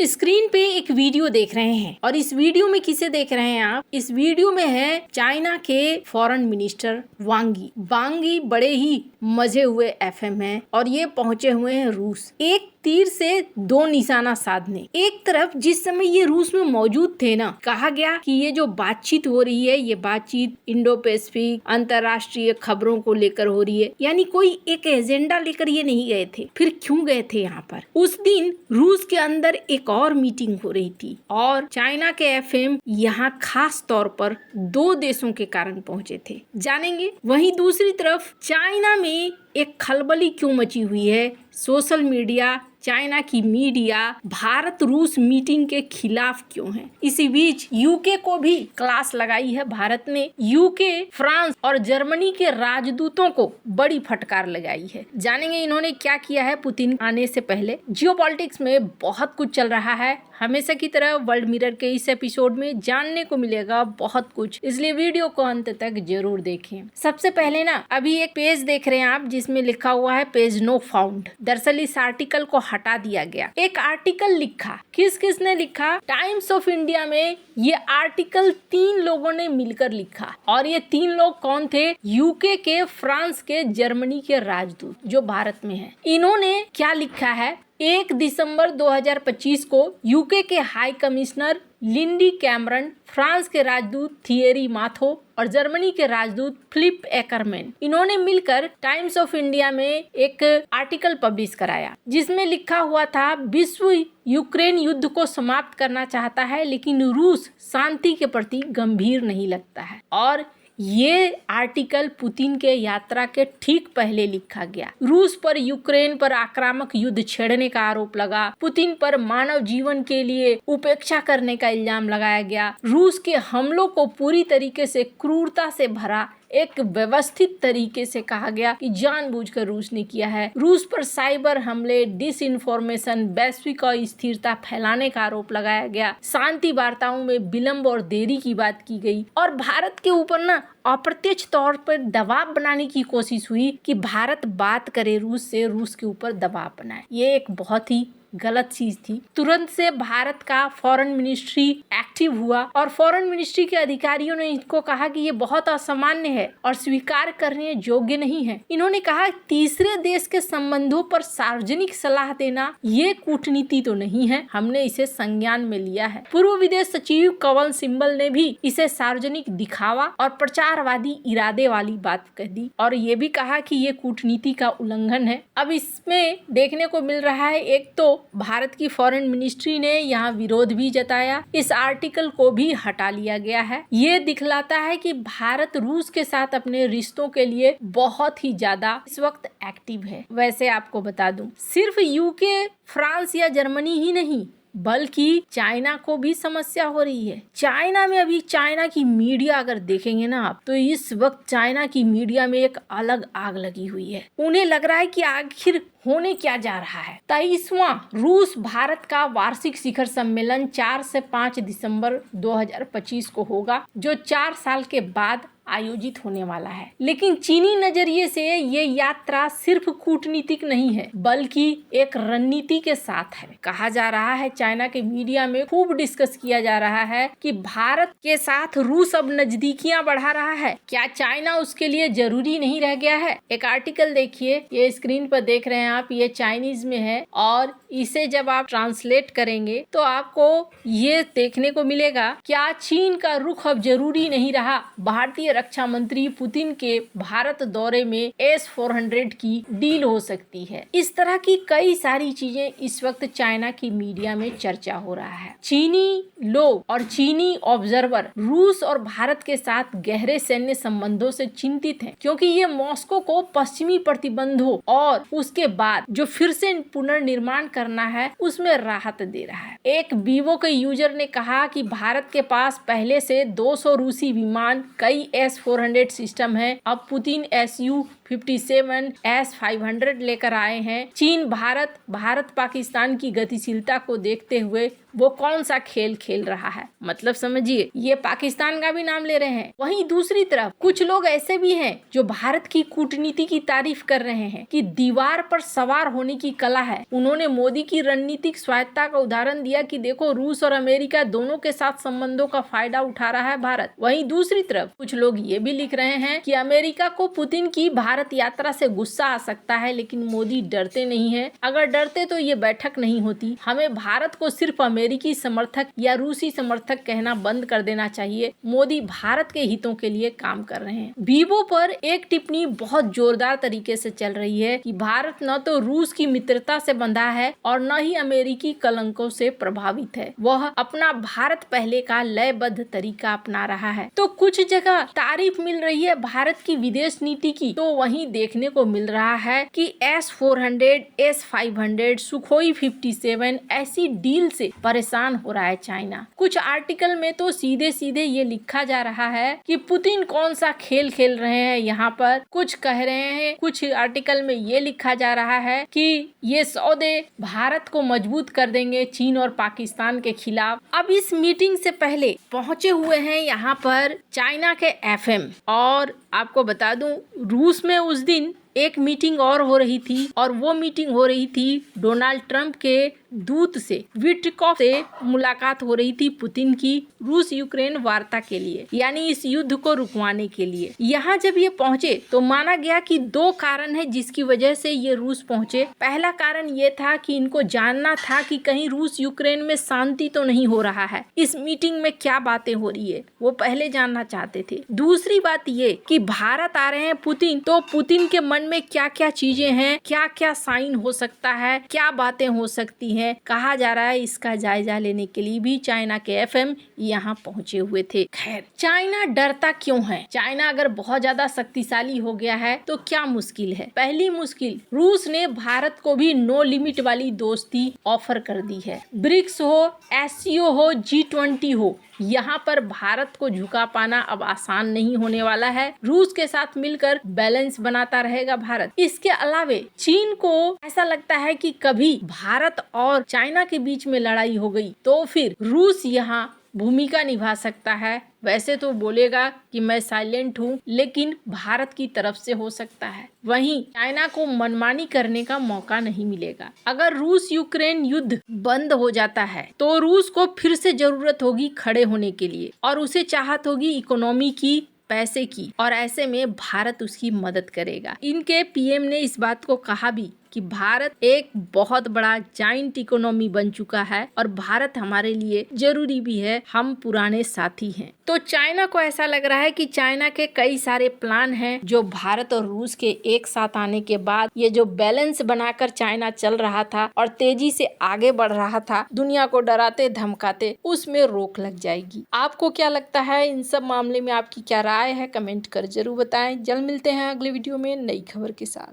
Screen पे एक video देख रहे हैं और इस वीडियो में किसे देख रहे हैं आप? इस वीडियो में है चाइना के फॉरेन मिनिस्टर वांगी बड़े ही मजे हुए एफएम हैं और ये पहुंचे हुए हैं रूस। एक तीर से दो निशाना साधने। एक तरफ जिस समय ये रूस में मौजूद थे ना, कहा गया कि ये जो बातचीत हो रही है ये बातचीत इंडो पैसिफिक अंतरराष्ट्रीय खबरों को लेकर हो रही है, यानी कोई एक एजेंडा लेकर ये नहीं गए थे। फिर क्यों गए थे यहाँ पर? उस दिन रूस के अंदर एक और मीटिंग हो रही थी और चाइना के एफएम यहाँ खास तौर पर दो देशों के कारण पहुंचे थे, जानेंगे। वहीं दूसरी तरफ चाइना में एक खलबली क्यों मची हुई है? सोशल मीडिया, चाइना की मीडिया भारत रूस मीटिंग के खिलाफ क्यों है? इसी बीच यूके को भी क्लास लगाई है भारत ने। यूके, फ्रांस और जर्मनी के राजदूतों को बड़ी फटकार लगाई है, जानेंगे इन्होंने क्या किया है पुतिन आने से पहले। जियोपॉलिटिक्स में बहुत कुछ चल रहा है, हमेशा की तरह वर्ल्ड मिरर के इस एपिसोड में जानने को मिलेगा बहुत कुछ, इसलिए वीडियो को अंत तक जरूर देखें। सबसे पहले ना अभी एक पेज देख रहे हैं आप जिसमें लिखा हुआ है पेज नो फाउंड। दरअसल इस आर्टिकल को हटा दिया गया। एक आर्टिकल लिखा, किसने लिखा? टाइम्स ऑफ इंडिया में ये आर्टिकल 3 लोगों ने मिलकर लिखा और ये 3 लोग कौन थे? यूके के, फ्रांस के, जर्मनी के राजदूत जो भारत में है। इन्होंने क्या लिखा है? 1 दिसंबर 2025 को यूके के high commissioner Lindy Cameron, France के राजदूत थियरी माथो और जर्मनी के राजदूत फिलिप एकरमैन, इन्होंने मिलकर टाइम्स ऑफ इंडिया में एक आर्टिकल पब्लिश कराया जिसमें लिखा हुआ था विश्व यूक्रेन युद्ध को समाप्त करना चाहता है लेकिन रूस शांति के प्रति गंभीर नहीं लगता है। और ये आर्टिकल पुतिन के यात्रा के ठीक पहले लिखा गया। रूस पर यूक्रेन पर आक्रामक युद्ध छेड़ने का आरोप लगा, पुतिन पर मानव जीवन के लिए उपेक्षा करने का इल्जाम लगाया गया, रूस के हमलों को पूरी तरीके से क्रूरता से भरा एक व्यवस्थित तरीके से कहा गया कि जानबूझकर रूस ने किया है। रूस पर साइबर हमले, डिसइंफॉर्मेशन, वैश्विक अस्थिरता फैलाने का आरोप लगाया गया, शांति वार्ताओं में विलंब और देरी की बात की गई और भारत के ऊपर ना अप्रत्यक्ष तौर पर दबाव बनाने की कोशिश हुई कि भारत बात करे रूस से, रूस के ऊपर दबाव बनाए। ये एक बहुत ही गलत चीज थी। तुरंत से भारत का फॉरेन मिनिस्ट्री एक्टिव हुआ और फॉरेन मिनिस्ट्री के अधिकारियों ने इनको कहा कि ये बहुत असामान्य है और स्वीकार करने योग्य नहीं है। इन्होंने कहा तीसरे देश के संबंधों पर सार्वजनिक सलाह देना ये कूटनीति तो नहीं है, हमने इसे संज्ञान में लिया है। पूर्व विदेश सचिव कंवल सिब्बल ने भी इसे सार्वजनिक दिखावा और प्रचारवादी इरादे वाली बात कह दी और ये भी कहा कि ये कूटनीति का उल्लंघन है। अब इसमें देखने को मिल रहा है, एक तो भारत की फॉरेन मिनिस्ट्री ने यहाँ विरोध भी जताया, इस आर्टिकल को भी हटा लिया गया है। ये दिखलाता है कि भारत रूस के साथ अपने रिश्तों के लिए बहुत ही ज्यादा इस वक्त एक्टिव है। वैसे आपको बता दूं, सिर्फ यूके, फ्रांस या जर्मनी ही नहीं बल्कि चाइना को भी समस्या हो रही है। चाइना में अभी चाइना की मीडिया अगर देखेंगे ना आप, तो इस वक्त चाइना की मीडिया में एक अलग आग लगी हुई है। उन्हें लग रहा है कि आखिर होने क्या जा रहा है। 23वां रूस भारत का वार्षिक शिखर सम्मेलन 4 से 5 दिसंबर 2025 को होगा, जो 4 साल के बाद आयोजित होने वाला है। लेकिन चीनी नजरिए से ये यात्रा सिर्फ कूटनीतिक नहीं है बल्कि एक रणनीति के साथ है। कहा जा रहा है, चाइना के मीडिया में खूब डिस्कस किया जा रहा है कि भारत के साथ रूस अब नजदीकियां बढ़ा रहा है। क्या चाइना उसके लिए जरूरी नहीं रह गया है? एक आर्टिकल देखिए, ये स्क्रीन पर देख रहे हैं आप, ये चाइनीज में है और इसे जब आप ट्रांसलेट करेंगे तो आपको ये देखने को मिलेगा, क्या चीन का रुख अब जरूरी नहीं रहा? भारतीय रक्षा मंत्री पुतिन के भारत दौरे में S-400 की डील हो सकती है। इस तरह की कई सारी चीजें इस वक्त चाइना की मीडिया में चर्चा हो रहा है। चीनी लोग और चीनी ऑब्जर्वर रूस और भारत के साथ गहरे सैन्य संबंधों से चिंतित हैं, क्योंकि ये मॉस्को को पश्चिमी प्रतिबंधों और उसके बाद जो फिर से पुनर्निर्माण करना है उसमें राहत दे रहा है। एक वीवो के यूजर ने कहा कि भारत के पास पहले से 200 रूसी विमान, कई S-400 सिस्टम है, अब पुतिन Su-57 S-500 लेकर आए हैं। चीन भारत पाकिस्तान की गतिशीलता को देखते हुए वो कौन सा खेल खेल रहा है, मतलब समझिए ये पाकिस्तान का भी नाम ले रहे हैं। वहीं दूसरी तरफ कुछ लोग ऐसे भी हैं जो भारत की कूटनीति की तारीफ कर रहे हैं कि दीवार पर सवार होने की कला है। उन्होंने मोदी की रणनीतिक स्वायत्ता का उदाहरण दिया कि देखो रूस और अमेरिका दोनों के साथ संबंधों का फायदा उठा रहा है भारत। वहीं दूसरी तरफ कुछ लोग ये भी लिख रहे हैं कि अमेरिका को पुतिन की भारत यात्रा से गुस्सा आ सकता है, लेकिन मोदी डरते नहीं है। अगर डरते तो ये बैठक नहीं होती। हमें भारत को सिर्फ अमेरिकी समर्थक या रूसी समर्थक कहना बंद कर देना चाहिए। मोदी भारत के हितों के लिए काम कर रहे हैं। वीबो पर एक टिप्पणी बहुत जोरदार तरीके से चल रही है कि भारत न तो रूस की मित्रता से बंधा है और न ही अमेरिकी कलंकों से प्रभावित है। वह अपना भारत पहले का लयबद्ध तरीका अपना रहा है। तो कुछ जगह तारीफ मिल रही है भारत की विदेश नीति की, तो वहीं देखने को मिल रहा है कि S-400, S-500, सुखोई 57 ऐसी डील से परेशान हो रहा है चाइना। कुछ आर्टिकल में तो सीधे सीधे ये लिखा जा रहा है कि पुतिन कौन सा खेल खेल रहे हैं यहाँ पर। कुछ कह रहे हैं, कुछ आर्टिकल में ये लिखा जा रहा है कि ये सौदे भारत को मजबूत कर देंगे चीन और पाकिस्तान के खिलाफ। अब इस मीटिंग से पहले पहुंचे हुए हैं यहाँ पर चाइना के FM, और आपको बता दूं रूस में उस दिन एक मीटिंग और हो रही थी, और वो मीटिंग हो रही थी डोनाल्ड ट्रंप के दूत से, विट्रिकॉफ से मुलाकात हो रही थी पुतिन की रूस यूक्रेन वार्ता के लिए, यानी इस युद्ध को रुकवाने के लिए। यहाँ जब ये पहुंचे तो माना गया कि दो कारण है जिसकी वजह से ये रूस पहुंचे। पहला कारण ये था कि इनको जानना था कि कहीं रूस यूक्रेन में शांति तो नहीं हो रहा है, इस मीटिंग में क्या बातें हो रही है वो पहले जानना चाहते थे। दूसरी बात ये कि भारत आ रहे हैं पुतिन, तो पुतिन के मन में क्या क्या चीजें हैं, क्या क्या साइन हो सकता है, क्या बातें हो सकती हैं, कहा जा रहा है इसका जायजा लेने के लिए भी चाइना के FM यहाँ पहुंचे हुए थे। खैर, चाइना डरता क्यों है? चाइना अगर बहुत ज्यादा शक्तिशाली हो गया है तो क्या मुश्किल है? पहली मुश्किल, रूस ने भारत को भी नो लिमिट वाली दोस्ती ऑफर कर दी है। ब्रिक्स हो, SCO हो, G20 हो, यहाँ पर भारत को झुका पाना अब आसान नहीं होने वाला है। रूस के साथ मिलकर बैलेंस बनाता रहेगा भारत। इसके अलावे चीन को ऐसा लगता है कि कभी भारत और चाइना के बीच में लड़ाई हो गई तो फिर रूस यहाँ भूमिका निभा सकता है। वैसे तो बोलेगा कि मैं साइलेंट हूँ, लेकिन भारत की तरफ से हो सकता है। वहीं चाइना को मनमानी करने का मौका नहीं मिलेगा। अगर रूस यूक्रेन युद्ध बंद हो जाता है तो रूस को फिर से जरूरत होगी खड़े होने के लिए, और उसे चाहत होगी इकोनॉमी की, पैसे की, और ऐसे में भारत उसकी मदद करेगा। इनके PM ने इस बात को कहा भी कि भारत एक बहुत बड़ा जाइंट इकोनॉमी बन चुका है और भारत हमारे लिए जरूरी भी है, हम पुराने साथी हैं। तो चाइना को ऐसा लग रहा है कि चाइना के कई सारे प्लान हैं जो भारत और रूस के एक साथ आने के बाद ये जो बैलेंस बनाकर चाइना चल रहा था और तेजी से आगे बढ़ रहा था दुनिया को डराते धमकाते, उसमें रोक लग जाएगी। आपको क्या लगता है इन सब मामले में? आपकी क्या राय है? कमेंट कर जरूर बताएं। जल्द मिलते हैं अगले वीडियो में नई खबर के साथ।